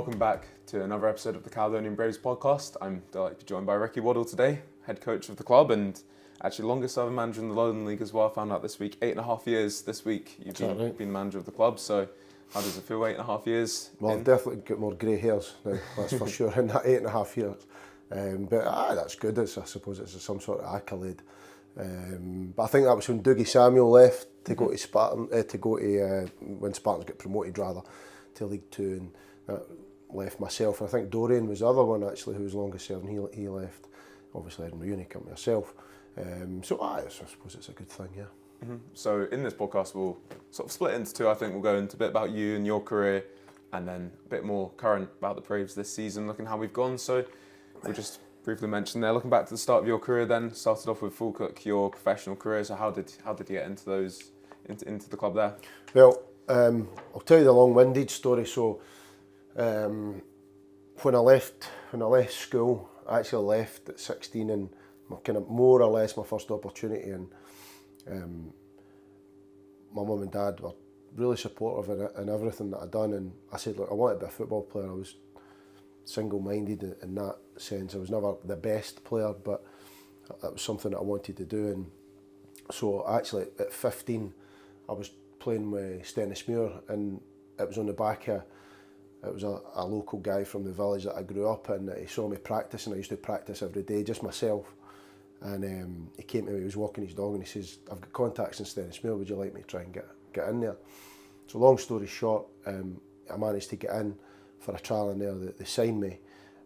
welcome back to another episode of the Caledonian Braves podcast. I'm delighted to be joined by Waddell today, head coach of the club and actually longest serving manager in the Lowland League as well. I found out this week, 8.5 years this week you've been manager of the club. So how does it feel, 8.5 years? Well, I've definitely got more grey hairs now, that's for sure, in that 8.5 years. But that's good. I suppose it's some sort of accolade. But I think that was when Dougie Samuel left to go to Spartan, when Spartans get promoted rather, to League Two, and that left myself. And I think Dorian was the other one actually who was longest serving. He left. Obviously Edinburgh Uni come myself. I suppose it's a good thing, yeah. Mm-hmm. So in this podcast we'll sort of split into two. I think we'll go into a bit about you and your career, and then a bit more current about the Braves this season, looking how we've gone. So we'll just briefly mention there, looking back to the start of your career then, started off with Fulham, your professional career. So how did you get into the club there? Well, I'll tell you the long-winded story. So when I left school, I actually left at 16, and kind of more or less my first opportunity, and my mum and dad were really supportive in everything that I'd done, and I said, look, I wanted to be a football player. I was single-minded in that sense. I was never the best player, but that was something that I wanted to do. And so actually at 15 I was playing with Stennismuir, and it was on the back of, it was a local guy from the village that I grew up in. He saw me practice, and I used to practice every day, just myself. And he came to me, he was walking his dog, and he says, I've got contacts in Stennismuir, would you like me to try and get in there? So long story short, I managed to get in for a trial in there. They signed me,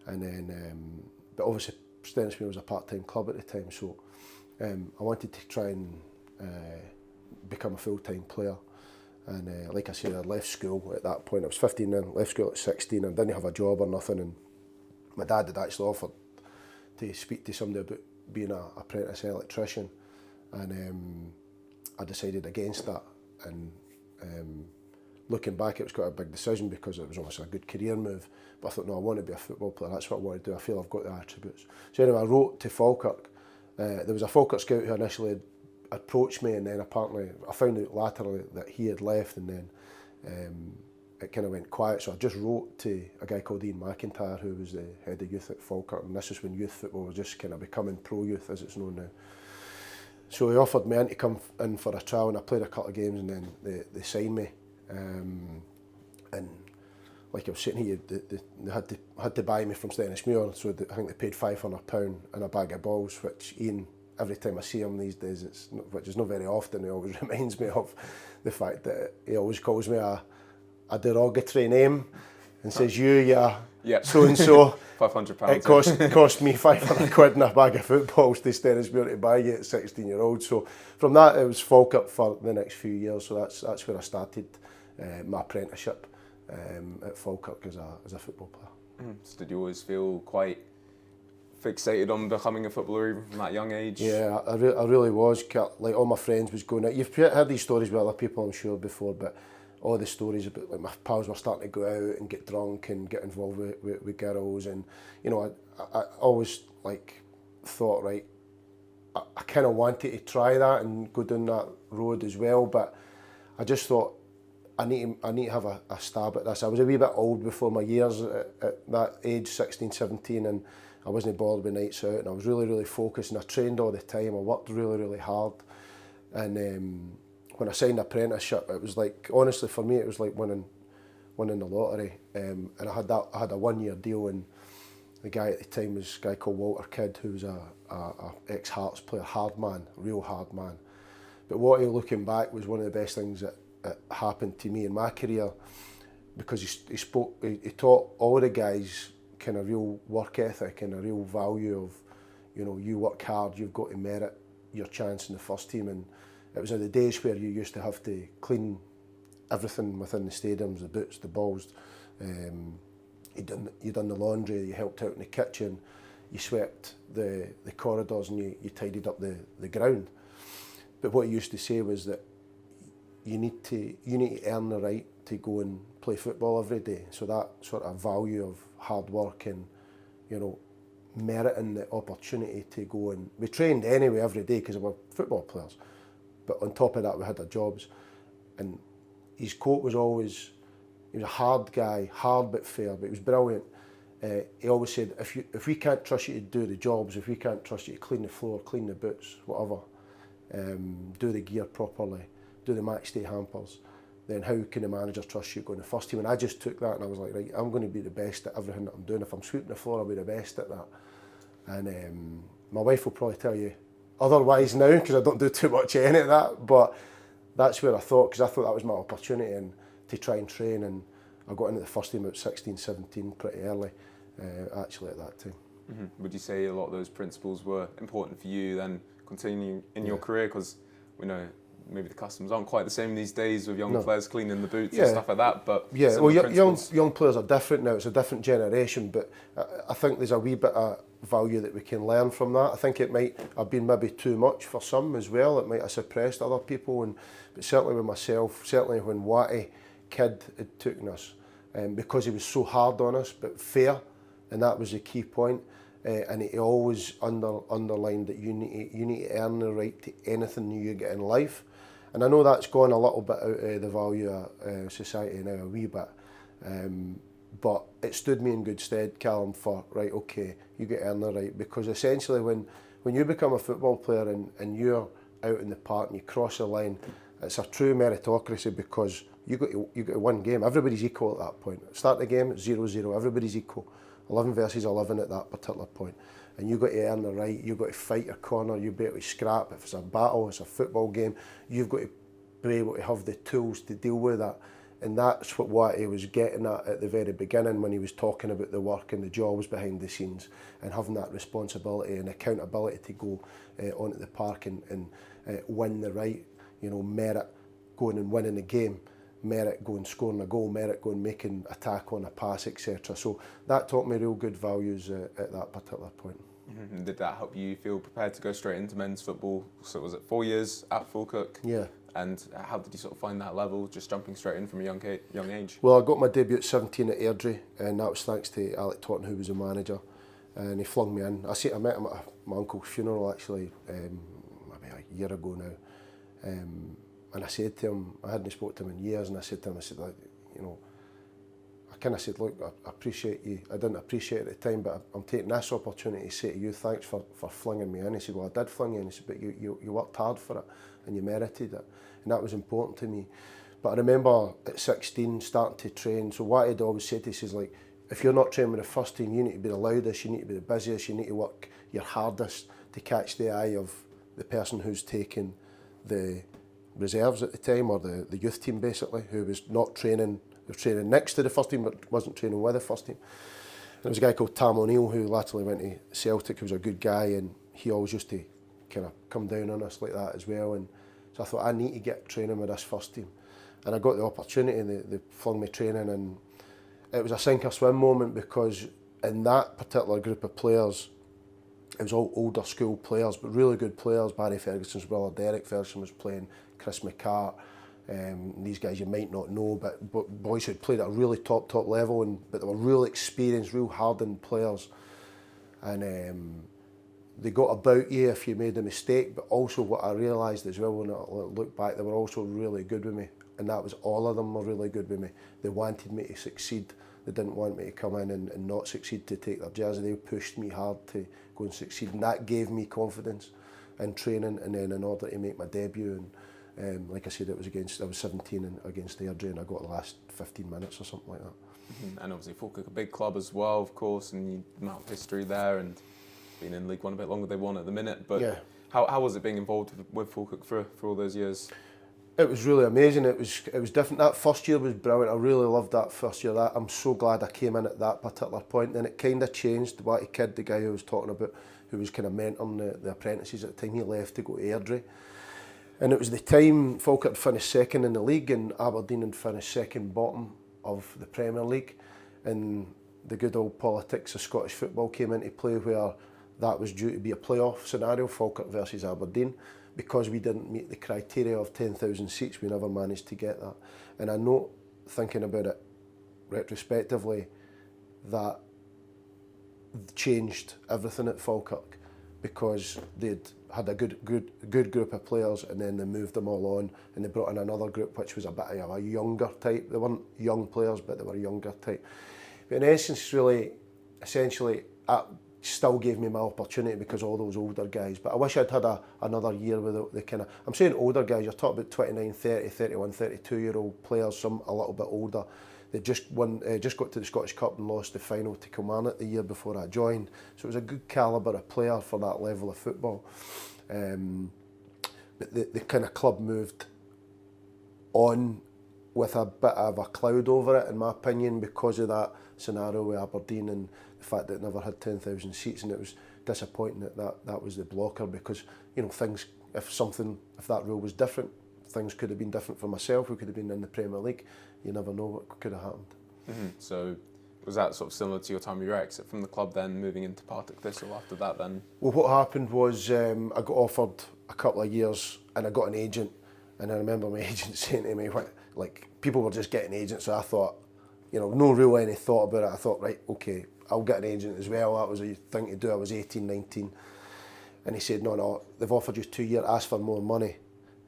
and then, but obviously Stennismuir was a part-time club at the time, so I wanted to try and become a full-time player. And like I said, I left school at that point. I was 15 then, left school at 16, and didn't have a job or nothing. And my dad had actually offered to speak to somebody about being an apprentice electrician, and I decided against that. And looking back, it was quite a big decision because it was obviously a good career move. But I thought, no, I want to be a football player. That's what I want to do. I feel I've got the attributes. So anyway, I wrote to Falkirk. There was a Falkirk scout who initially approached me, and then apparently I found out laterally that he had left, and then it kind of went quiet. So I just wrote to a guy called Ian McIntyre, who was the head of youth at Falkirk, and this is when youth football was just kind of becoming pro youth as it's known now. So he offered me in to come in for a trial, and I played a couple of games, and then they signed me. And like I was saying here, they had to buy me from Stennismuir, so I think they paid £500 and a bag of balls, which Ian, every time I see him these days, which is not very often, he always reminds me of the fact that he always calls me a derogatory name and says, yeah, so-and-so. £500. It cost me £500 and a bag of footballs to Stennismuir to buy you at 16-year-old. So from that, it was Falkirk for the next few years. So that's where I started my apprenticeship at Falkirk as a football player. So did you always feel quite fixated on becoming a footballer even from that young age? Yeah, I really was. Like all my friends was going out. You've heard these stories with other people, I'm sure, before, but all the stories about like my pals were starting to go out and get drunk and get involved with girls, and you know, I always like thought, right, I kind of wanted to try that and go down that road as well, but I just thought I need to have a stab at this. I was a wee bit old before my years at that age, 16, 17, and I wasn't bothered with nights out, and I was really, really focused, and I trained all the time. I worked really, really hard, and when I signed apprenticeship, it was like, honestly for me, it was like winning the lottery. And I had a 1-year deal, and the guy at the time was a guy called Walter Kidd, who was a ex-Hearts player, hard man, real hard man. But what looking back was one of the best things that happened to me in my career, because he taught all the guys kind of real work ethic and a real value of, you know, you work hard, you've got to merit your chance in the first team. And it was in the days where you used to have to clean everything within the stadiums, the boots, the balls. You done the laundry, you helped out in the kitchen, you swept the corridors, and you tidied up the ground. But what he used to say was that you need to earn the right to go and play football every day. So that sort of value of hard work and, you know, meriting the opportunity to go, and we trained anyway every day because we were football players. But on top of that, we had our jobs, and his quote was always, he was a hard guy, hard but fair, but he was brilliant. He always said, if we can't trust you to do the jobs, if we can't trust you to clean the floor, clean the boots, whatever, do the gear properly, do the match day hampers, then how can the manager trust you going the first team? And I just took that and I was like, right, I'm going to be the best at everything that I'm doing. If I'm sweeping the floor, I'll be the best at that. And my wife will probably tell you otherwise now, because I don't do too much of any of that, but that's where I thought, because I thought that was my opportunity and to try and train, and I got into the first team at 16, 17 pretty early, actually at that time. Mm-hmm. Would you say a lot of those principles were important for you then continuing in your career? Because we know maybe the customs aren't quite the same these days with young players cleaning the boots and stuff like that, but yeah, well, young players are different now. It's a different generation, but I think there's a wee bit of value that we can learn from that. I think it might have been maybe too much for some as well. It might have suppressed other people, but certainly with myself, certainly when Watty kid had taken us, because he was so hard on us, but fair, and that was the key point. And he always underlined that you need to earn the right to anything you get in life. And I know that's gone a little bit out of the value of society now a wee bit. But it stood me in good stead, Callum, for, right, okay, you get to earn the right. Because essentially when you become a football player and you're out in the park and you cross the line, it's a true meritocracy, because you got to win game. Everybody's equal at that point. Start the game, 0-0, everybody's equal. 11 versus 11 at that particular point. And you've got to earn the right, you've got to fight your corner, you've got to scrap. If it's a battle, it's a football game, you've got to be able to have the tools to deal with that. And that's what he was getting at the very beginning when he was talking about the work and the jobs behind the scenes, and having that responsibility and accountability to go onto the park and win the right, merit going and winning the game, merit going scoring a goal, merit going making a tackle and a pass, etc. So that taught me real good values at that particular point. Mm-hmm. Did that help you feel prepared to go straight into men's football? So was it 4 years at Falkirk? Yeah. And how did you sort of find that level, just jumping straight in from a young age? Well, I got my debut at 17 at Airdrie, and that was thanks to Alec Totten, who was the manager, and he flung me in. I met him at my uncle's funeral, actually, maybe a year ago now. And I said to him, I hadn't spoken to him in years, and I said to him, I kind of said, look, I appreciate you. I didn't appreciate it at the time, but I'm taking this opportunity to say to you, thanks for flinging me in. He said, well, I did fling you in. He said, but you worked hard for it, and you merited it. And that was important to me. But I remember at 16 starting to train. So what I'd always said to us is, like, if you're not training with the first team, you need to be the loudest, you need to be the busiest, you need to work your hardest to catch the eye of the person who's taking the reserves at the time, or the youth team basically, who was not training, was training next to the first team but wasn't training with the first team. And there was a guy called Tam O'Neill who latterly went to Celtic, who was a good guy, and he always used to kind of come down on us like that as well. And so I thought, I need to get training with this first team. And I got the opportunity, they flung me training, and it was a sink or swim moment, because in that particular group of players, it was all older school players, but really good players. Barry Ferguson's brother Derek Ferguson was playing, Chris McCart, these guys you might not know, but boys who'd played at a really top level, but they were real experienced, real hardened players. And they got about you if you made a mistake, but also what I realised as well when I look back, they were also really good with me, and that was all of them were really good with me. They wanted me to succeed. They didn't want me to come in and not succeed, to take their jersey. They pushed me hard to go and succeed, and that gave me confidence in training. And then in order to make my debut, and like I said, I was 17 and against Airdrie, and I got the last 15 minutes or something like that. Mm-hmm. And obviously Falkirk, a big club as well, of course, and the amount of history there, and being in League One a bit longer than they won at the minute. But yeah. How was it being involved with Falkirk for all those years? It was really amazing. It was different. That first year was brilliant. I really loved that first year. I'm so glad I came in at that particular point. Then it kind of changed. Watty Kid, the guy who I was talking about, who was kind of mentoring the apprentices at the time, he left to go to Airdrie. And it was the time Falkirk finished second in the league, and Aberdeen had finished second bottom of the Premier League. And the good old politics of Scottish football came into play, where that was due to be a playoff scenario, Falkirk versus Aberdeen. Because we didn't meet the criteria of 10,000 seats, we never managed to get that. And I know, thinking about it retrospectively, that changed everything at Falkirk, because they'd had a good group of players, and then they moved them all on, and they brought in another group which was a bit of a younger type. They weren't young players, but they were younger type. But in essence, essentially, that still gave me my opportunity because all those older guys. But I wish I'd had another year with the kind of, I'm saying older guys, you're talking about 29, 30, 31, 32-year-old players, some a little bit older. They just got to the Scottish Cup and lost the final to Kilmarnock the year before I joined. So it was a good calibre of player for that level of football. But the kind of club moved on with a bit of a cloud over it, in my opinion, because of that scenario with Aberdeen and the fact that it never had 10,000 seats, and it was disappointing that was the blocker, because things, if that rule was different, things could have been different for myself. We could have been in the Premier League. You never know what could have happened. Mm-hmm. So was that sort of similar to your time of your exit from the club, then moving into Partick Thistle after that then? Well, what happened was I got offered a couple of years and I got an agent, and I remember my agent saying to me, people were just getting agents, so I thought, no real any thought about it. I thought, right, okay, I'll get an agent as well. That was a thing to do. I was 18, 19. And he said, no, they've offered you 2 years, ask for more money.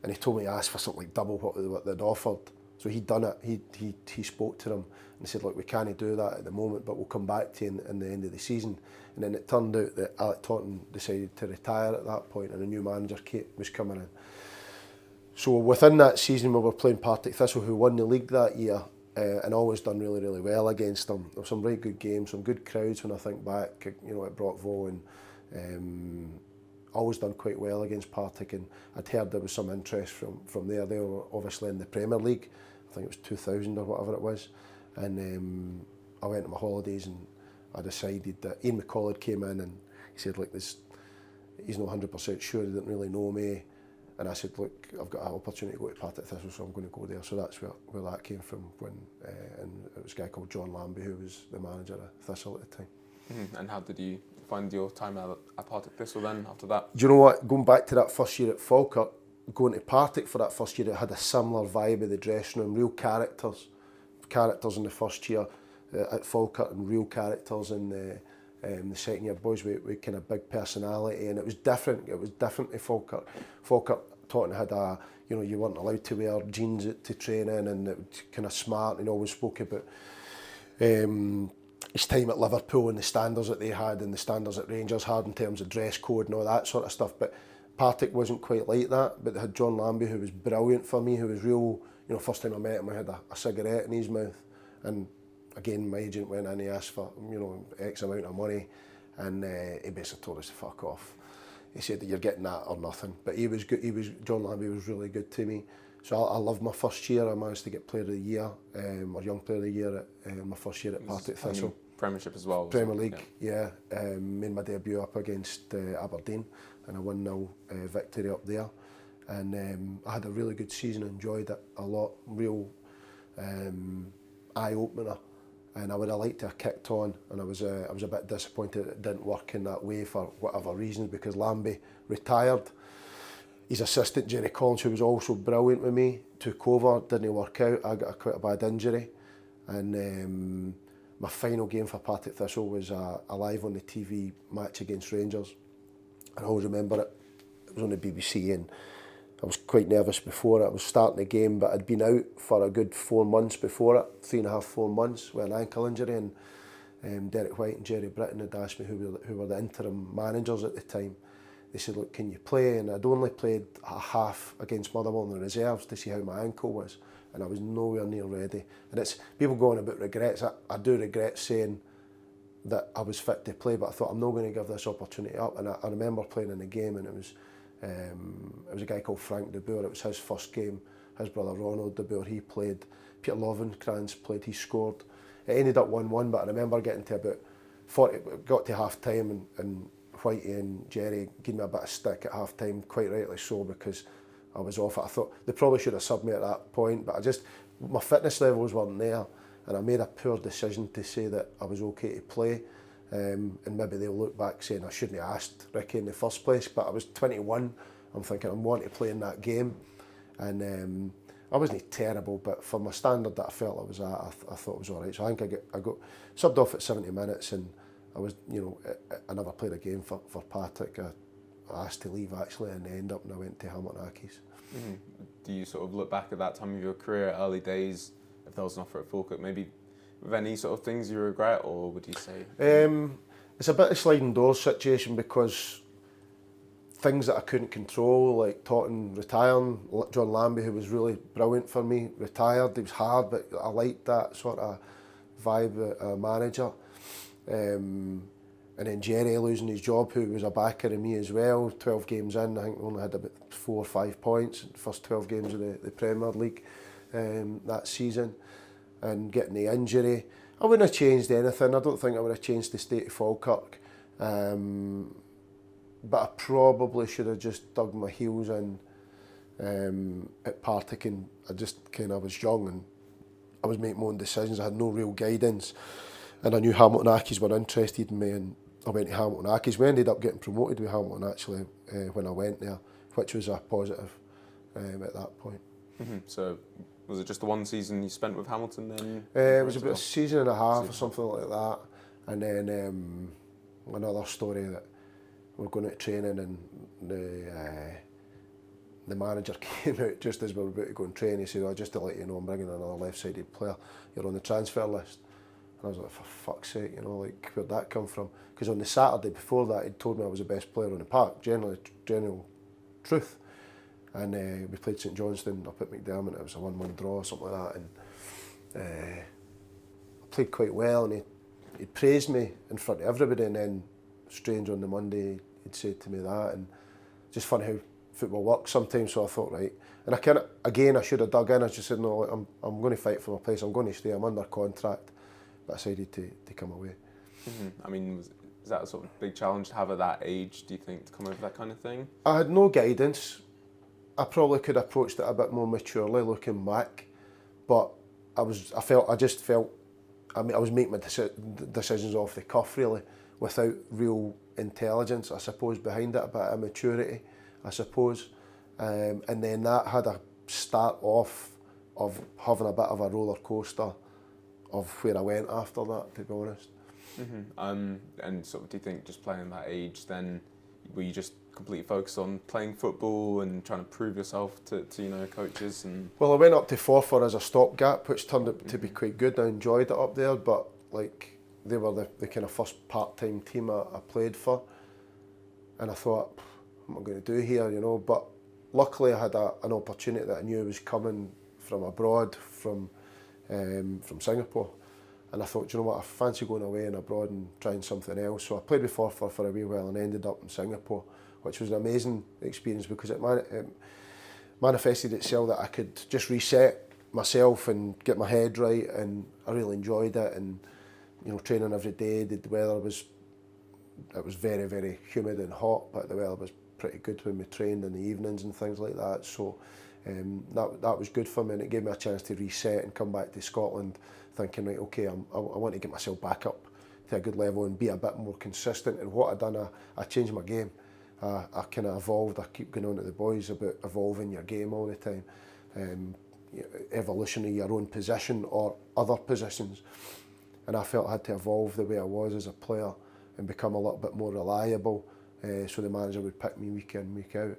And he told me to ask for something like double what they'd offered. So he'd done it. He spoke to them and said, look, we can't do that at the moment, but we'll come back to you in the end of the season. And then it turned out that Alec Taunton decided to retire at that point, and a new manager, Kate, was coming in. So within that season, we were playing Partick Thistle, who won the league that year, and always done really, really well against them. There were some very good games, some good crowds when I think back, at Brockville, and always done quite well against Partick. And I'd heard there was some interest from there. They were obviously in the Premier League. I think it was 2000 or whatever it was. And I went on my holidays and I decided that Ian McCall came in and he said, look, he's not 100% sure, he didn't really know me. And I said, look, I've got an opportunity to go to Partick Thistle, so I'm going to go there. So that's where that came from, and it was a guy called John Lambie who was the manager of Thistle at the time. Mm-hmm. And how did you find your time at Partick Thistle then after that? Do you know what, going back to that first year at Falkirk, going to Partick for that first year, it had a similar vibe of the dressing room, real characters in the first year at Falkirk, and real characters in the second year. Boys with kind of big personality, and it was different to Falkirk. Falkirk, Taunton had you weren't allowed to wear jeans to training, and it was kind of smart, and always spoke about his time at Liverpool and the standards that they had and the standards that Rangers had in terms of dress code and all that sort of stuff. But Partick wasn't quite like that, but they had John Lambie, who was brilliant for me, who was real, first time I met him I had a cigarette in his mouth, and again my agent went in, he asked for X amount of money, and he basically told us to fuck off. He said that you're getting that or nothing, but he was good. John Lambie was really good to me. So I loved my first year. I managed to get Player of the Year, or Young Player of the Year at my first year at Partick Thistle. Premiership as well. Premier League, yeah. Made my debut up against Aberdeen, and a 1-0 victory up there. And I had a really good season, enjoyed it a lot, real eye-opener. And I would have liked to have kicked on, and I was a bit disappointed it didn't work in that way for whatever reasons, because Lambie retired. His assistant, Jerry Collins, who was also brilliant with me, took over, didn't work out. I got quite a bad injury. And my final game for Partick Thistle was a live on the TV match against Rangers. I always remember it. It was on the BBC, and I was quite nervous before it. I was starting the game, but I'd been out for a good 4 months before it, 3.5, 4 months, with an ankle injury. And Derek White and Jerry Britton had asked me, who were the interim managers at the time. They said, look, can you play? And I'd only played a half against Motherwell in the reserves to see how my ankle was, and I was nowhere near ready. And it's people going about regrets. I do regret saying that I was fit to play, but I thought I'm not going to give this opportunity up. And I remember playing in the game, and it was a guy called Frank de Boer. It was his first game. His brother Ronald de Boer, he played. Peter Lovenkrands played. He scored. It ended up 1-1, but I remember getting to about 40. Got to half time, and Whitey and Jerry gave me a bit of stick at half time, quite rightly so, because I was off it. I thought they probably should have subbed me at that point, but my fitness levels weren't there, and I made a poor decision to say that I was okay to play. And maybe they'll look back saying I shouldn't have asked Ricky in the first place, but I was 21. I'm thinking I want to play in that game, and I wasn't terrible, but for my standard that I felt I was at, I thought it was all right. So I think I got subbed off at 70 minutes, and I was, I never played a game for Partick. asked to leave actually, and ended up and I went to Hamilton Accies. Mm-hmm. Do you sort of look back at that time of your career, early days, if there was an offer at Falkirk, maybe with any sort of things you regret, or would you say? It's a bit of sliding doors situation, because things that I couldn't control, like Totten retiring, John Lambie, who was really brilliant for me, retired. He was hard, but I liked that sort of vibe, manager. And then Jerry losing his job, who was a backer of me as well. 12 games in, I think we only had about 4 or 5 points in the first 12 games of the Premier League that season. And getting the injury, I wouldn't have changed anything. I don't think I would have changed the state of Falkirk. But I probably should have just dug my heels in at Partick, and I just kind of was young and I was making my own decisions. I had no real guidance, and I knew Hamilton Accies were interested in me, and I went to Hamilton Accies. We ended up getting promoted with Hamilton actually when I went there, which was a positive at that point. Mm-hmm. So was it just the one season you spent with Hamilton then? It was about a season and a half or something like that, and then another story that we're going to training, and the manager came out just as we were about to go and train. He said, "Oh, just to let you know, I'm bringing another left-sided player. You're on the transfer list." And I was like, "For fuck's sake, you know, like, where'd that come from?" Because on the Saturday before that, he'd told me I was the best player on the park, general truth. And we played St Johnstone up at McDermott. It was a 1-1 draw or something like that. And I played quite well, and he praised me in front of everybody. And then, strange, on the Monday, he'd said to me that. And just funny how football works sometimes. So I thought, right. And I kind of, again, I should have dug in. I just said, no, I'm going to fight for my place. I'm going to stay. I'm under contract. But I decided to come away. Mm-hmm. I mean, was that a sort of big challenge to have at that age, do you think, to come over that kind of thing? I had no guidance. I probably could have approached it a bit more maturely looking back, but I just felt I was making my decisions off the cuff really, without real intelligence, I suppose, behind it, a bit of maturity, I suppose. And then that had a start off of having a bit of a roller coaster of where I went after that, to be honest. Mm-hmm. And sort of, do you think just playing that age, then were you just completely focused on playing football and trying to prove yourself to coaches? And well, I went up to Forfar as a stopgap, which turned out to be quite good. I enjoyed it up there, but like, they were the kind of first part-time team I played for, and I thought, what am I going to do here, you know? But luckily I had an opportunity that I knew was coming from abroad, from Singapore. And I thought, you know what, I fancy going away and abroad and trying something else. So I played with Forfar for a wee while and ended up in Singapore, which was an amazing experience because it manifested itself that I could just reset myself and get my head right, and I really enjoyed it. And you know, training every day, the weather was very, very humid and hot, but the weather was pretty good when we trained in the evenings and things like that. So that was good for me, and it gave me a chance to reset and come back to Scotland thinking, right, okay, I want to get myself back up to a good level and be a bit more consistent. And what I'd done, I changed my game. I kind of evolved. I keep going on to the boys about evolving your game all the time. Evolution of your own position or other positions. And I felt I had to evolve the way I was as a player and become a little bit more reliable, so the manager would pick me week in, week out,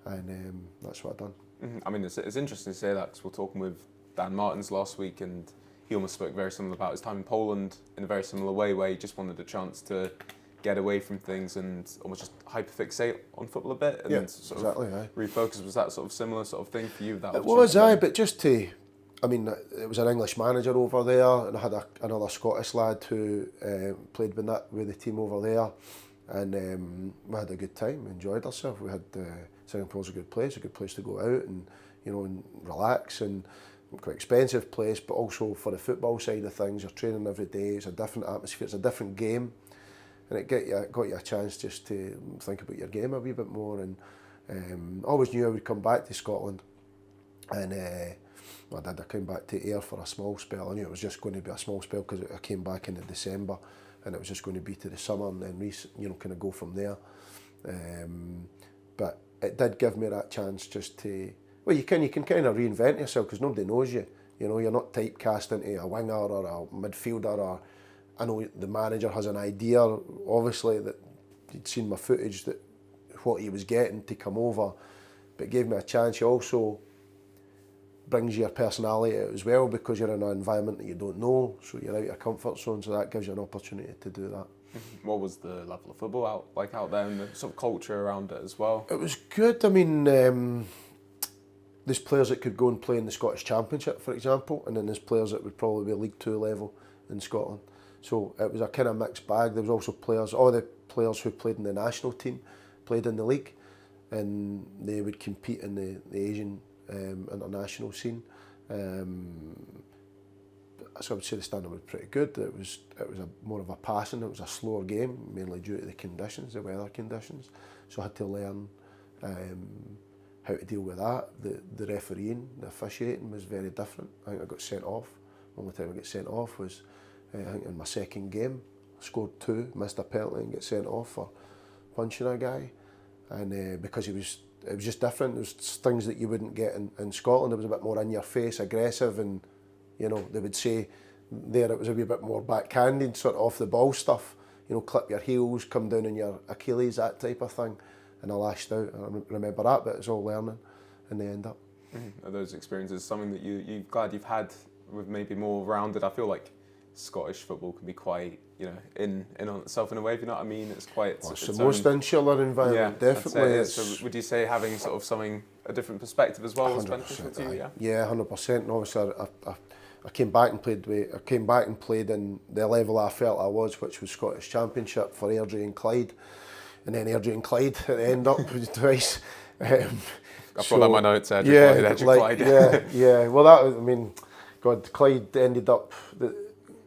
and that's what I've done. Mm-hmm. I mean, it's interesting to say that, because we're talking with Dan Martins last week, and he almost spoke very similar about his time in Poland in a very similar way, where he just wanted a chance to get away from things and almost just hyperfixate on football a bit, and then sort of refocus. Was that sort of similar sort of thing for you? That it was, but just to, I mean, it was an English manager over there, and I had another Scottish lad who played with the team over there, and we had a good time, we enjoyed ourselves. We had Singapore's a good place to go out and, you know, and relax, and quite expensive place, but also for the football side of things, you're training every day, it's a different atmosphere, it's a different game, and it got you a chance just to think about your game a wee bit more. And I always knew I would come back to Scotland, and I came back to Ayr for a small spell. I knew it was just going to be a small spell because I came back in December, and it was just going to be to the summer and then kind of go from there. But it did give me that chance just to, well, you can kind of reinvent yourself because nobody knows you. You know, you're not typecast into a winger or a midfielder, or I know the manager has an idea, obviously, that he'd seen my footage, that what he was getting to come over, but gave me a chance. He also brings your personality out as well, because you're in an environment that you don't know, so you're out of your comfort zone, so that gives you an opportunity to do that. What was the level of football out there, and the sort of culture around it as well? It was good. I mean, there's players that could go and play in the Scottish Championship, for example, and then there's players that would probably be League 2 level in Scotland. So it was a kind of mixed bag. There was also players, all the players who played in the national team played in the league, and they would compete in the Asian international scene. So I would say the standard was pretty good. It was more of a passing. It was a slower game, mainly due to the conditions, the weather conditions. So I had to learn how to deal with that. The refereeing, the officiating was very different. I think I got sent off. The only time I got sent off was I think in my second game. I scored 2, missed a penalty and got sent off for punching a guy. And because it was just different. There was things that you wouldn't get in Scotland. It was a bit more in your face, aggressive, and you know, they would say there it was a wee bit more backhanded, sort of off the ball stuff. You know, clip your heels, come down on your Achilles, that type of thing. And I lashed out. I remember that, but it's all learning in the end up. Are those experiences something that you're glad you've had with maybe more rounded? I feel like Scottish football can be quite, you know, in on itself in a way, if you know what I mean. It's quite... It's the most insular environment, definitely. So would you say having sort of a different perspective as well was beneficial to you? Yeah, 100%. And obviously I came back and played in the level I felt I was, which was Scottish Championship for Airdrie and Clyde. And then Airdrie and Clyde at the end up twice. I've got that in my notes, Clyde. Yeah. Well, that was, I mean, God, Clyde ended up,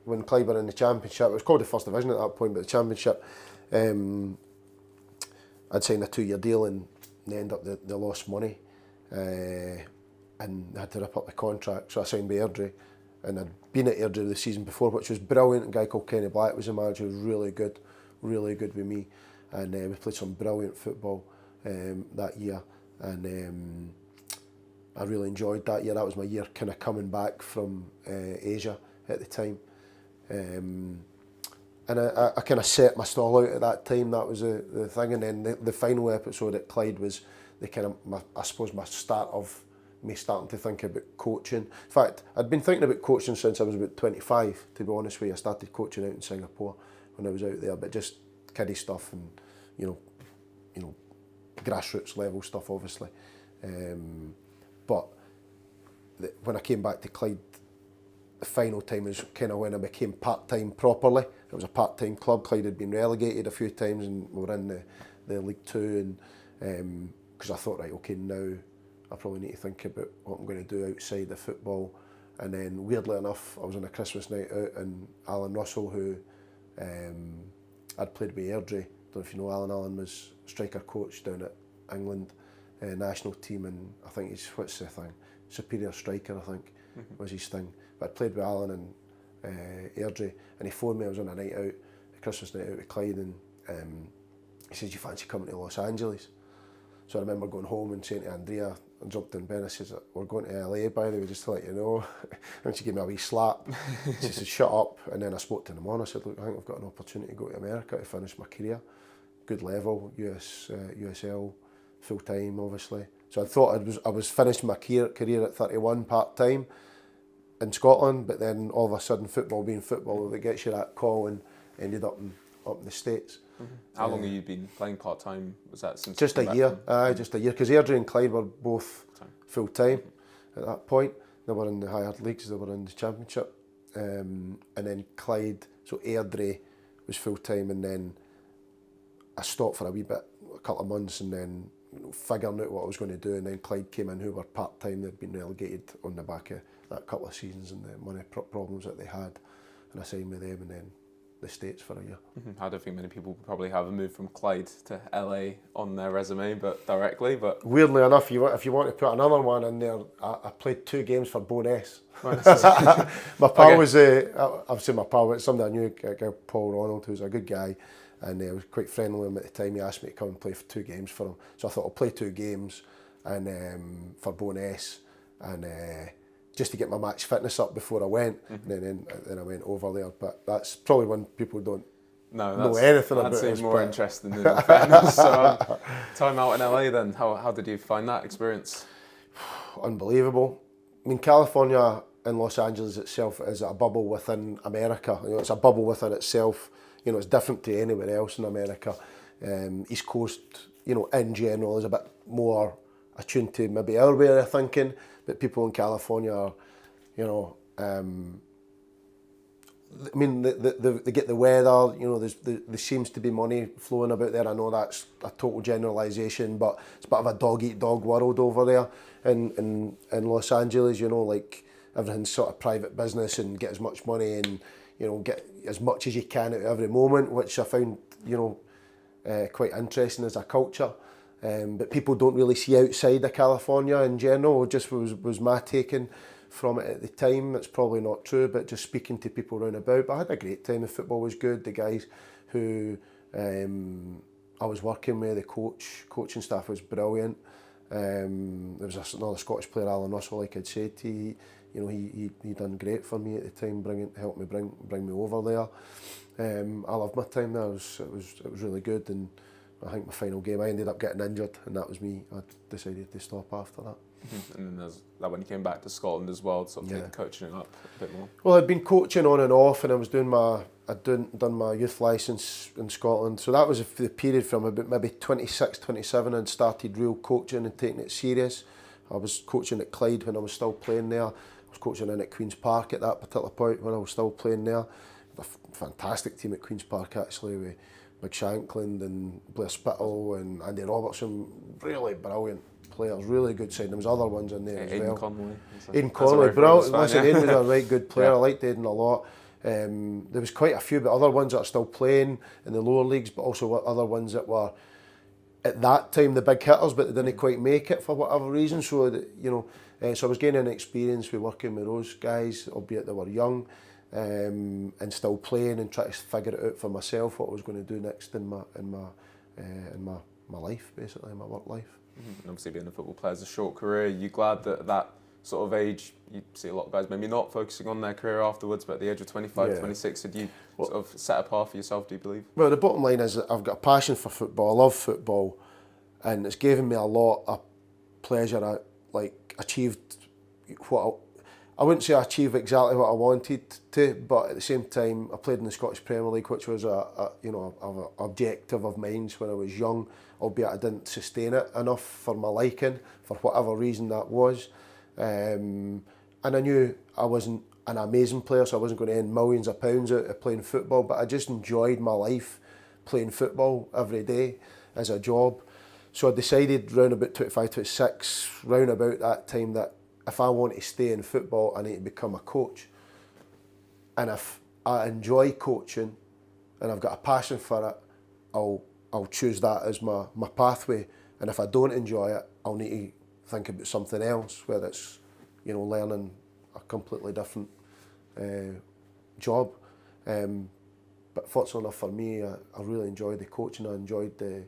when Clyde were in the Championship, it was called the First Division at that point, but the Championship, I'd signed a 2-year deal and they ended up, they lost money and they had to rip up the contract. So I signed with Airdrie, and I'd been at Airdrie the season before, which was brilliant. A guy called Kenny Black was the manager, who was really good with me. And we played some brilliant football that year, and I really enjoyed that year. That was my year kind of coming back from Asia at the time, and I kind of set my stall out at that time. That was the thing. And then the final episode at Clyde was the kind of I suppose my start of me starting to think about coaching. In fact, I'd been thinking about coaching since I was about 25, to be honest with you. I started coaching out in Singapore when I was out there, but just kiddie stuff and you know grassroots level stuff, obviously. But when I came back to Clyde, the final time was kind of when I became part-time properly. It was a part-time club. Clyde had been relegated a few times and we were in the League 2, and because I thought, right, okay, now I probably need to think about what I'm going to do outside the football. And then weirdly enough, I was on a Christmas night out, and Alan Russell, who I'd played with Airdrie. I don't know if you know Alan. Alan was striker coach down at England national team, and I think he's, what's the thing? Superior striker, I think, was his thing. But I played with Alan and Airdrie, and he phoned me. I was on a night out, a Christmas night out with Clyde, and he says, "You fancy coming to Los Angeles?" So I remember going home and saying to Andrea, I jumped in bed, I said, "We're going to LA, by the way, just to let you know." And she gave me a wee slap. She said, "Shut up." And then I spoke to them on. I said, "Look, I think I've got an opportunity to go to America to finish my career. Good level, USL, full time, obviously." So I thought I was finishing my career at 31 part time in Scotland, but then all of a sudden, football being football, it gets you that call, and ended up in the States. How long have you been playing part time? Was that since? Just a year. Just a year, because Airdrie and Clyde were both full time at that point. They were in the higher leagues. They were in the Championship, and then Clyde. So Airdrie was full time, and then I stopped for a wee bit, a couple of months, and then figuring out what I was going to do. And then Clyde came in, who were part time. They'd been relegated on the back of that couple of seasons and the money problems that they had, and I signed with them, and then the States for a year. I don't think many people probably have a move from Clyde to LA on their resume, but directly. But weirdly enough, if you want to put another one in there, I played 2 games for Boness. My pal was I've seen my pal, but somebody I knew, a guy Paul Ronald, who's a good guy, and I was quite friendly with him at the time. He asked me to come and play for 2 games for him, so I thought I'll play 2 games and for Boness, and just to get my match fitness up before I went, and then I went over there. But that's probably when people don't No, know anything about that us. seems more interesting in fairness. So, time out in LA then, how did you find that experience? Unbelievable. I mean, California and Los Angeles itself is a bubble within America. You know, it's a bubble within itself. You know, it's different to anywhere else in America. East Coast, you know, in general, is a bit more attuned to maybe our way of thinking, but people in California are, you know, I mean, they get the weather, you know, there seems to be money flowing about there. I know that's a total generalisation, but it's a bit of a dog-eat-dog world over there in Los Angeles, you know, like everything's sort of private business and get as much money and, you know, get as much as you can at every moment, which I found, you know, quite interesting as a culture. But people don't really see outside of California in general. It just was my taking from it at the time. It's probably not true, but just speaking to people around about. But I had a great time. The football was good. The guys who I was working with, the coaching staff was brilliant. There was another Scottish player, Alan Russell, like I'd said to you. You know, he done great for me at the time, helped me bring me over there. I loved my time there. It was really good, and I think my final game I ended up getting injured, and that was me. I decided to stop after that. And then there's that when you came back to Scotland as well, sort of taking coaching it up a bit more. Well, I'd been coaching on and off, and I was done my youth licence in Scotland. So that was the period from about maybe 26, 27, and started real coaching and taking it serious. I was coaching at Clyde when I was still playing there. I was coaching in at Queen's Park at that particular point when I was still playing there. A fantastic team at Queen's Park actually, with Big Shankland and Blair Spittle and Andy Robertson, really brilliant players, really good side. There was other ones in there as well. Aidan Conley, brilliant. Listen, Aidan was a right good player. I liked Aidan a lot. There was quite a few, but other ones that are still playing in the lower leagues, but also other ones that were at that time the big hitters, but they didn't quite make it for whatever reason. So that, you know, so I was gaining experience with working with those guys, albeit they were young. And still playing and trying to figure it out for myself what I was going to do next in my life, basically, in my work life. And obviously, being a football player is a short career. Are you glad that at that sort of age, you see a lot of guys maybe not focusing on their career afterwards, but at the age of 25, 26, did you sort of set a path for yourself, do you believe? Well, the bottom line is that I've got a passion for football. I love football, and it's given me a lot of pleasure. I achieved what I wouldn't say I achieved exactly what I wanted to, but at the same time, I played in the Scottish Premier League, which was an objective of mine when I was young, albeit I didn't sustain it enough for my liking, for whatever reason that was. And I knew I wasn't an amazing player, so I wasn't going to earn millions of pounds out of playing football, but I just enjoyed my life playing football every day as a job. So I decided round about 25, 26, round about that time, that if I want to stay in football, I need to become a coach. And if I enjoy coaching and I've got a passion for it, I'll choose that as my pathway. And if I don't enjoy it, I'll need to think about something else, whether it's, you know, learning a completely different job. But fortunately enough for me, I really enjoyed the coaching. I enjoyed the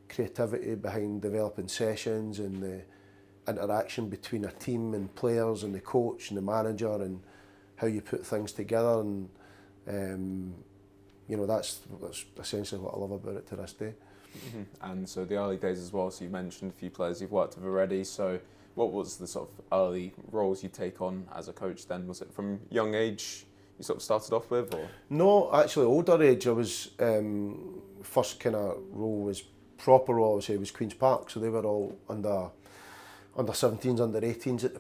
creativity behind developing sessions and the interaction between a team and players and the coach and the manager and how you put things together, and you know, that's essentially what I love about it to this day. And so the early days as well, so you mentioned a few players you've worked with already, so what was the sort of early roles you take on as a coach then? Was it from young age you sort of started off with, or? No, actually older age. I was first kind of role was proper role, I would say, was Queen's Park, so they were all under 17s, under 18s at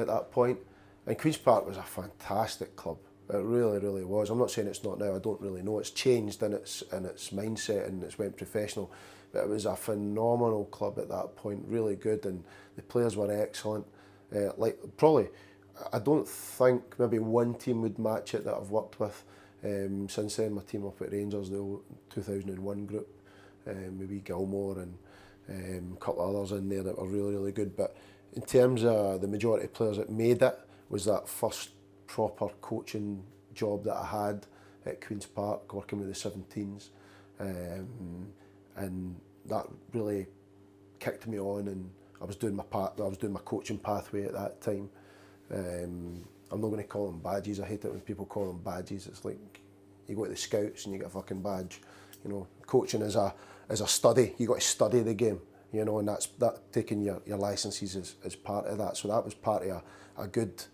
that point. And Queen's Park was a fantastic club. It really, really was. I'm not saying it's not now, I don't really know. It's changed in its mindset and it's went professional. But it was a phenomenal club at that point, really good, and the players were excellent. I don't think maybe one team would match it that I've worked with. Since then, my team up at Rangers, the 2001 group, maybe Gilmore and a couple of others in there that were really, really good. But in terms of the majority of players that made it, was that first proper coaching job that I had at Queen's Park, working with the 17s. And that really kicked me on, and I was doing my coaching pathway at that time. I'm not going to call them badges. I hate it when people call them badges. It's like, you go to the scouts and you get a fucking badge. You know, coaching is a study. You got to study the game. You know, and that taking your licences is part of that. So that was part of a good,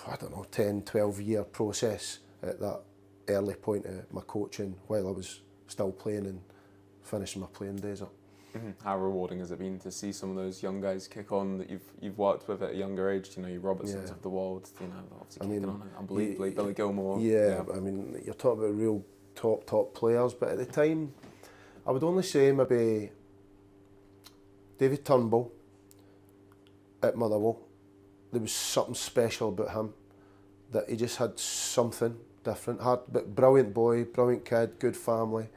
I don't know, 10, 12 year process at that early point of my coaching while I was still playing and finishing my playing days up. Mm-hmm. How rewarding has it been to see some of those young guys kick on that you've worked with at a younger age? You know, your Robertsons of the world, you know, obviously kicking on unbelievably. Billy Gilmore. Yeah, I mean, you're talking about real top players, but at the time, I would only say maybe David Turnbull at Motherwell. There was something special about him, that he just had something different. But brilliant boy, brilliant kid, good family.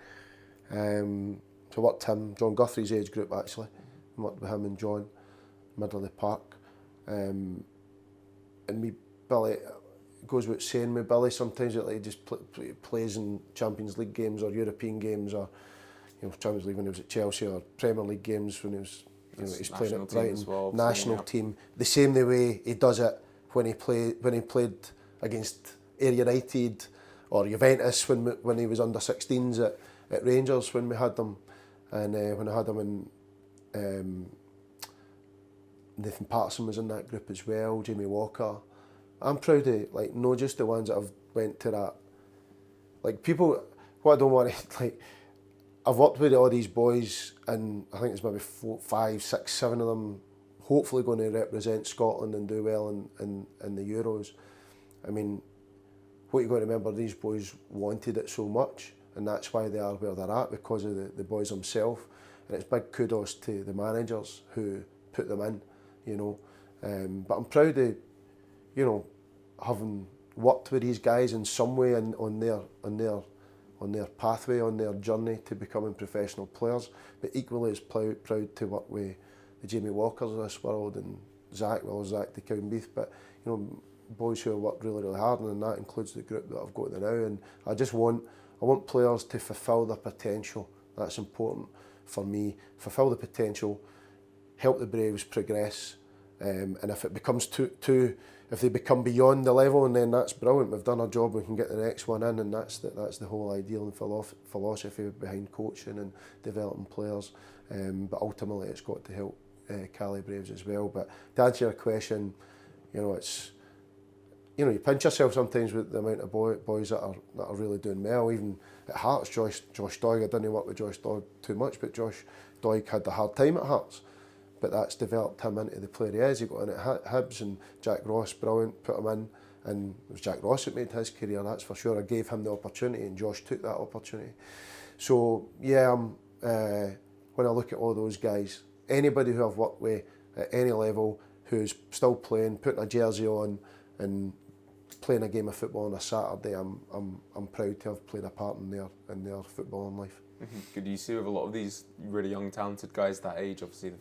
So I worked him, John Guthrie's age group actually. I worked with him and John, middle of the park. And me, Billy, it goes without saying with Billy, sometimes he just plays in Champions League games or European games, or Champions League when he was at Chelsea, or Premier League games when he was he's playing at Brighton, national team. The same the way he does it when he played against Ayr United or Juventus when he was under 16s at Rangers when we had them, and when I had them in Nathan Patterson was in that group as well, Jamie Walker. I'm proud of not just the ones that have went to that. People, what I don't want to I've worked with all these boys, and I think there's maybe 4, 5, 6, 7 of them hopefully going to represent Scotland and do well in the Euros. I mean, what you've got to remember, these boys wanted it so much, and that's why they are where they're at, because of the boys themselves. And it's big kudos to the managers who put them in, But I'm proud of, having worked with these guys in some way and on their pathway, on their journey to becoming professional players, but equally as proud to work with the Jamie Walkers of this world and Zach de Cowdenbeath, but boys who have worked really, really hard, and that includes the group that I've got now. And I want players to fulfil their potential. That's important for me. Fulfil the potential, help the Braves progress, and if it becomes if they become beyond the level, and then that's brilliant. We've done our job. We can get the next one in, and that's the whole ideal and philosophy behind coaching and developing players. But ultimately, it's got to help Cali Braves as well. But to answer your question, it's you pinch yourself sometimes with the amount of boys that are really doing well. Even at Hearts, Josh Doig. I didn't work with Josh Doig too much, but Josh Doig had a hard time at Hearts. But that's developed him into the player he is. He got in at Hibs, and Jack Ross, brilliant, put him in, and it was Jack Ross that made his career, that's for sure. I gave him the opportunity, and Josh took that opportunity. So yeah, when I look at all those guys, anybody who I've worked with at any level who's still playing, putting a jersey on and playing a game of football on a Saturday, I'm proud to have played a part in their footballing life. Mm-hmm. Could you see with a lot of these really young, talented guys that age, obviously,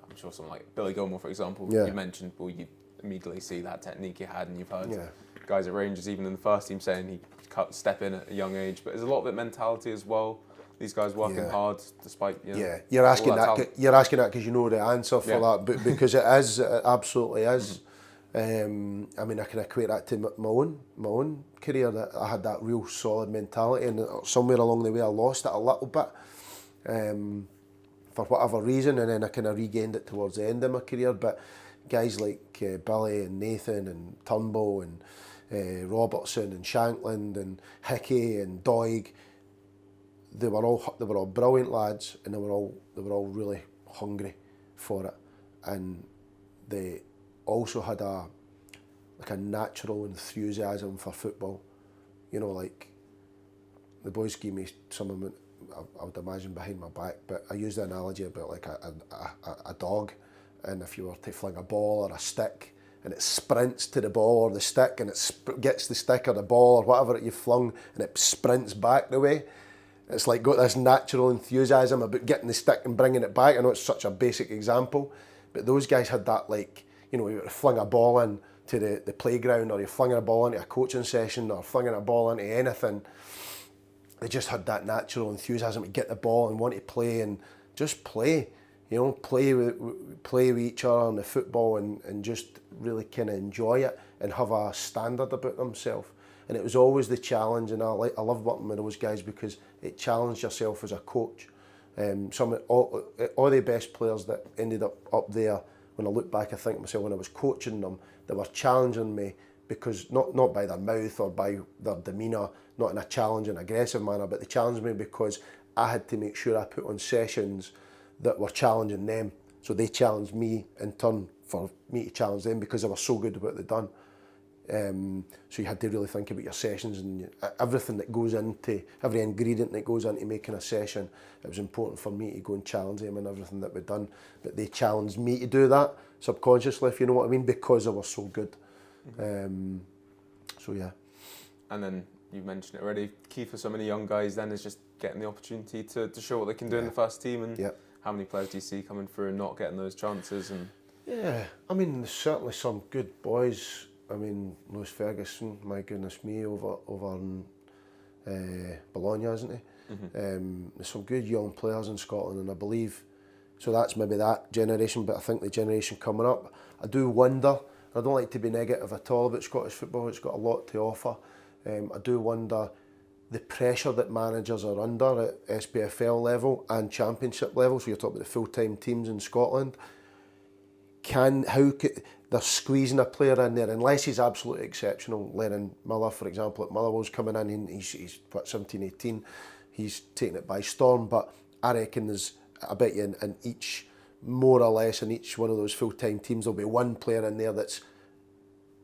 I'm sure someone like Billy Gilmore, for example, you mentioned, you immediately see that technique he had, and you've heard guys at Rangers, even in the first team, saying he could step in at a young age. But there's a lot of it mentality as well. These guys working hard despite you're asking that. You're asking that because you know the answer for that, but because it absolutely is. I mean, I can equate that to my own career. That I had that real solid mentality, and somewhere along the way I lost it a little bit. For whatever reason, and then I kind of regained it towards the end of my career. But guys like Billy and Nathan and Turnbull and Robertson and Shankland and Hickey and Doig, they were all brilliant lads, and they were all really hungry for it, and they also had a natural enthusiasm for football. The boys gave me some of them, I would imagine, behind my back, but I use the analogy about like a dog, and if you were to fling a ball or a stick and it sprints to the ball or the stick, and it gets the stick or the ball or whatever you've flung, and it sprints back the way, it's like got this natural enthusiasm about getting the stick and bringing it back. I know it's such a basic example, but those guys had that, you fling a ball in to the playground, or you're flinging a ball into a coaching session, or flinging a ball into anything. They just had that natural enthusiasm to get the ball and want to play, and just play, play with each other on the football, and just really kind of enjoy it and have a standard about themselves. and it was always the challenge. And I love working with those guys because it challenged yourself as a coach. All the best players that ended up there, when I look back, I think myself, when I was coaching them, they were challenging me because not by their mouth or by their demeanour, not in a challenging, aggressive manner, but they challenged me because I had to make sure I put on sessions that were challenging them. So they challenged me in turn for me to challenge them because they were so good at what they'd done. So you had to really think about your sessions and everything that goes into, every ingredient that goes into making a session. It was important for me to go and challenge them and everything that we'd done. But they challenged me to do that subconsciously, if you know what I mean, because they were so good. So yeah. And then you mentioned it already, key for so many young guys then is just getting the opportunity to show what they can do in the first team. And how many players do you see coming through and not getting those chances? And yeah, I mean, there's certainly some good boys. I mean, Lewis Ferguson, my goodness me, over in Bologna, isn't he? There's some good young players in Scotland, and I believe, so that's maybe that generation, but I think the generation coming up, I do wonder, I don't like to be negative at all about Scottish football, it's got a lot to offer. I do wonder the pressure that managers are under at SPFL level and Championship level, so you're talking about the full-time teams in Scotland. They're squeezing a player in there, unless he's absolutely exceptional. Lennon Miller, for example, at Motherwell's coming in, and he's 17, 18, he's taking it by storm, but I reckon I bet you in each, more or less in each one of those full-time teams, there'll be one player in there that's,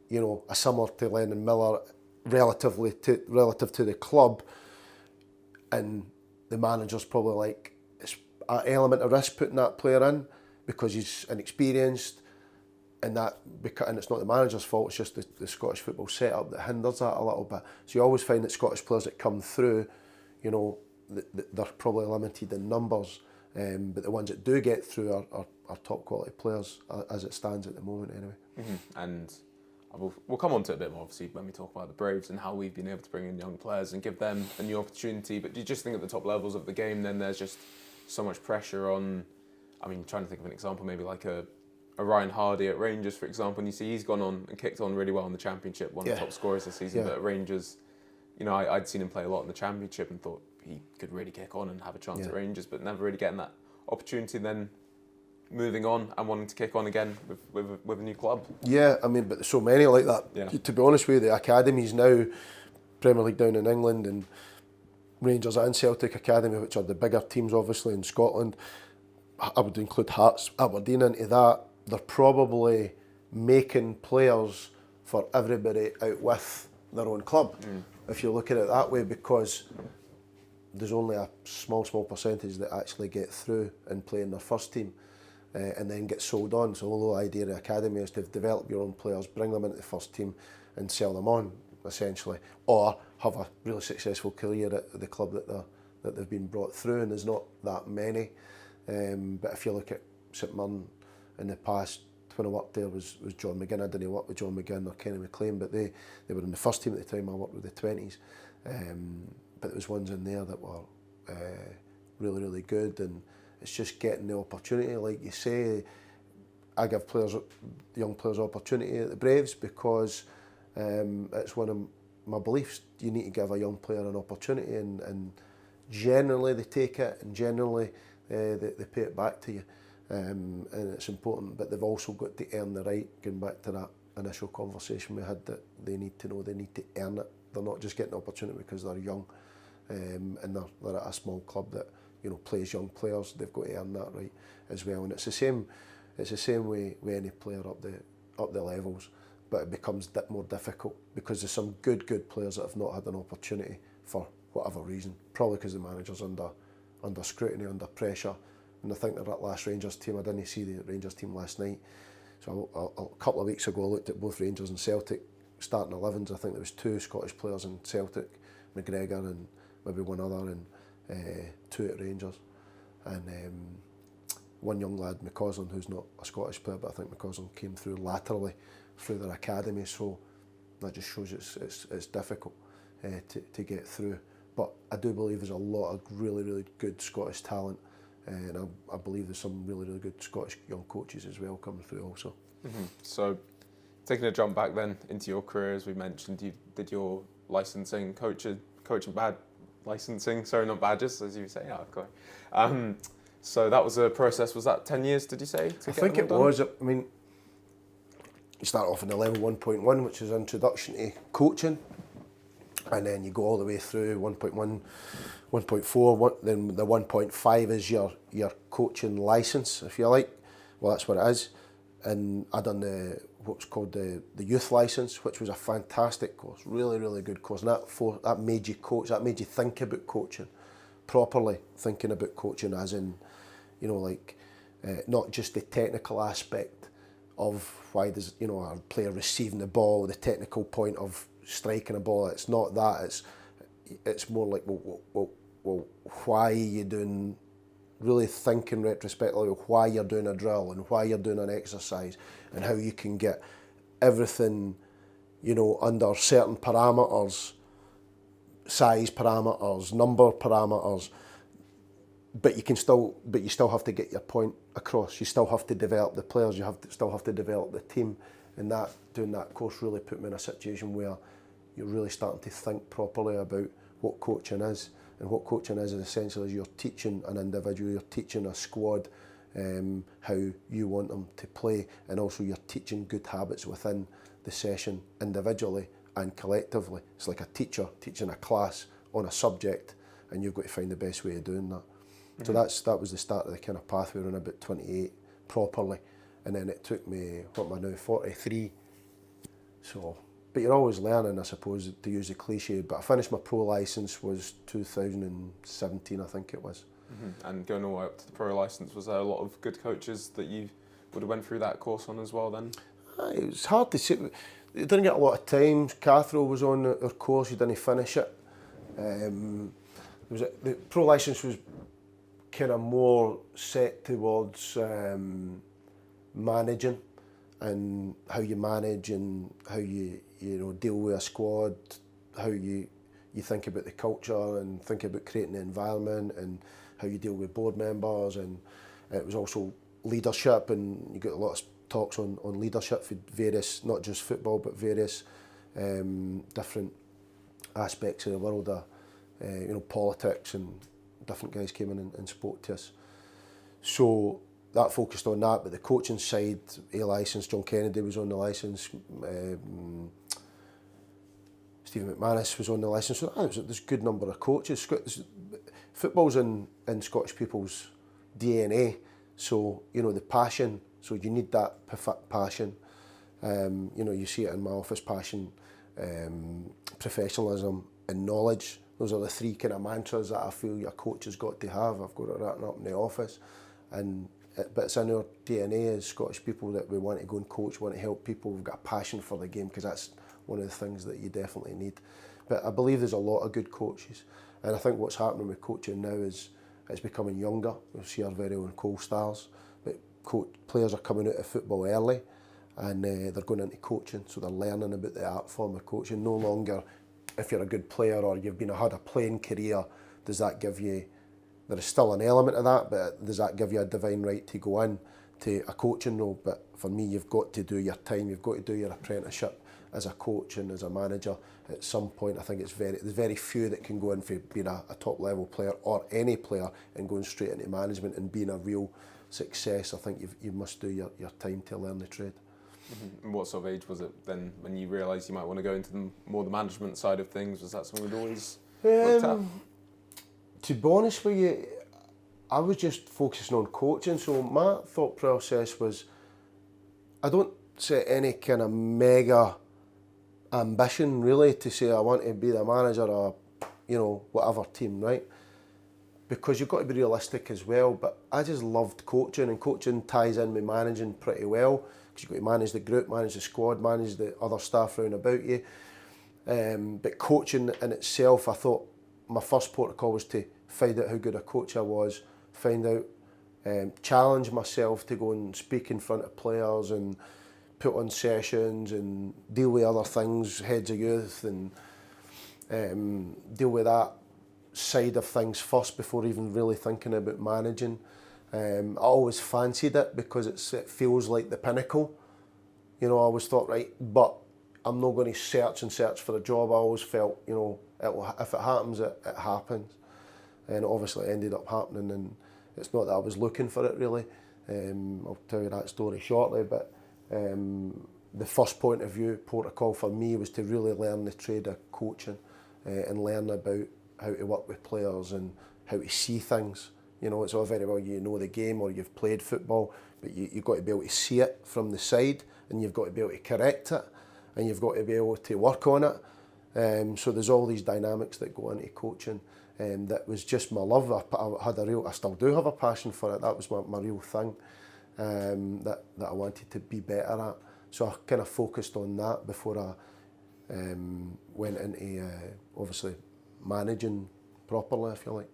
you know, a similar to Lennon Miller, relative to the club, and the manager's probably like, it's an element of risk putting that player in because he's inexperienced, and it's not the manager's fault, it's just the Scottish football setup that hinders that a little bit. So you always find that Scottish players that come through, you know, they're probably limited in numbers, but the ones that do get through are top quality players as it stands at the moment anyway. And we'll come on to it a bit more obviously when we talk about the Braves and how we've been able to bring in young players and give them a new opportunity. But do you just think at the top levels of the game then there's just so much pressure on, I mean, trying to think of an example, maybe like a Ryan Hardy at Rangers, for example, and you see he's gone on and kicked on really well in the Championship, one of the top scorers this season, but at Rangers, you know, I'd seen him play a lot in the Championship and thought he could really kick on and have a chance at Rangers, but never really getting that opportunity, then moving on and wanting to kick on again with a new club. Yeah, I mean, but there's so many like that. Yeah. To be honest with you, the academies now, Premier League down in England and Rangers and Celtic Academy, which are the bigger teams obviously in Scotland, I would include Hearts, Aberdeen into that. They're probably making players for everybody out with their own club, if you look at it that way, because there's only a small percentage that actually get through and play in their first team and then get sold on. So the whole idea of the academy is to develop your own players, bring them into the first team and sell them on, essentially, or have a really successful career at the club that they've been brought through, and there's not that many. But if you look at St Mirren in the past, when I worked there was John McGinn. I didn't work with John McGinn or Kenny McLean, but they were in the first team at the time. I worked with the 20s. But there was ones in there that were really, really good, and it's just getting the opportunity. Like you say, I give young players opportunity at the Braves because it's one of my beliefs. You need to give a young player an opportunity, and generally they take it, and generally they pay it back to you. And it's important, but they've also got to earn the right, going back to that initial conversation we had, that they need to know they need to earn it. They're not just getting the opportunity because they're young, and they're at a small club that, you know, plays young players. They've got to earn that right as well, and it's the same way with any player up the levels, but it becomes more difficult because there's some good players that have not had an opportunity for whatever reason, probably because the manager's under scrutiny, under pressure. And I think that last Rangers team, I didn't see the Rangers team last night, so a couple of weeks ago I looked at both Rangers and Celtic starting 11s. I think there was 2 Scottish players in Celtic, McGregor and maybe one other, and 2 at Rangers, and one young lad, McCausland, who's not a Scottish player, but I think McCausland came through laterally through their academy, so that just shows it's difficult to get through. But I do believe there's a lot of really, really good Scottish talent, and I believe there's some really, really good Scottish young coaches as well coming through also. So taking a jump back then into your career, as we mentioned, you did your licensing, coaching bad licensing, sorry, not badges, as you say. Yeah, okay. So that was a process. Was that 10 years, did you say? I think it was. I mean, you start off in the level 1.1, which is introduction to coaching, and then you go all the way through 1.1, 1.4, then the 1.5 is your coaching license, if you like. Well, that's what it is. And I done what's called the youth license, which was a fantastic course, really, really good course. And that made you coach, that made you think about coaching, properly thinking about coaching as in, not just the technical aspect of why there's, a player receiving the ball, the technical point of striking a ball. It's not that. It's more like, well, why are you doing? Really thinking retrospectively why you're doing a drill and why you're doing an exercise and how you can get everything, under certain parameters, size parameters, number parameters. But you still have to get your point across. You still have to develop the players. Still have to develop the team. And doing that course really put me in a situation where you're really starting to think properly about what coaching is. And what coaching is essentially you're teaching an individual, you're teaching a squad how you want them to play, and also you're teaching good habits within the session individually and collectively. It's like a teacher teaching a class on a subject, and you've got to find the best way of doing that. Mm-hmm. So that was the start of the kind of pathway around about 28 properly, and then it took me, what am I now, 43. So. But you're always learning, I suppose, to use the cliche. But I finished my pro licence was 2017, I think it was. Mm-hmm. And going all the way up to the pro licence, was there a lot of good coaches that you would have went through that course on as well then? It was hard to say. You didn't get a lot of time. Cathro was on our course, you didn't finish it. The pro licence was kind of more set towards managing and how you manage and how you deal with a squad, how you think about the culture and think about creating the environment and how you deal with board members, and it was also leadership, and you got a lot of talks on leadership for various, not just football, but various different aspects of the world of politics, and different guys came in and spoke to us. So that focused on that, but the coaching side, A licence, John Kennedy was on the licence, Stephen McManus was on the licence. So there's a good number of coaches. Football's in Scottish people's DNA, so the passion. So you need that passion. You see it in my office: passion, professionalism, and knowledge. Those are the three kind of mantras that I feel your coach has got to have. I've got it written up in the office, but it's in our DNA as Scottish people that we want to go and coach, want to help people. We've got a passion for the game because that's one of the things that you definitely need. But I believe there's a lot of good coaches, and I think what's happening with coaching now is it's becoming younger. We see our very own Cole Stars, but players are coming out of football early, and they're going into coaching, so they're learning about the art form of coaching. No longer, if you're a good player or you've had a playing career, does that give you? There is still an element of that, but does that give you a divine right to go in to a coaching role? But for me, you've got to do your time. You've got to do your apprenticeship as a coach and as a manager. At some point, I think there's very few that can go in for being a top level player or any player and going straight into management and being a real success. I think you must do your time to learn the trade. Mm-hmm. And what sort of age was it then when you realised you might want to go into the management side of things? Was that something you'd always looked at? To be honest with you, I was just focusing on coaching. So my thought process was, I don't set any kind of mega ambition really to say I want to be the manager of whatever team, right? Because you've got to be realistic as well. But I just loved coaching, and coaching ties in with managing pretty well, because you've got to manage the group, manage the squad, manage the other staff round about you. But coaching in itself, I thought my first protocol was to find out how good a coach I was, find out, challenge myself to go and speak in front of players and put on sessions and deal with other things, heads of youth, and deal with that side of things first before even really thinking about managing. I always fancied it because it feels like the pinnacle. I always thought, right, but I'm not going to search for a job. I always felt, you know, if it happens, it happens. And obviously it ended up happening, and it's not that I was looking for it really. I'll tell you that story shortly, but the first point of view protocol for me was to really learn the trade of coaching and learn about how to work with players and how to see things. You know, it's all very well you know the game or you've played football, but you've got to be able to see it from the side, and you've got to be able to correct it, and you've got to be able to work on it. So there's all these dynamics that go into coaching. That was just my love. I still do have a passion for it. That was my real thing that I wanted to be better at. So I kind of focused on that before I went into obviously managing properly, if you like.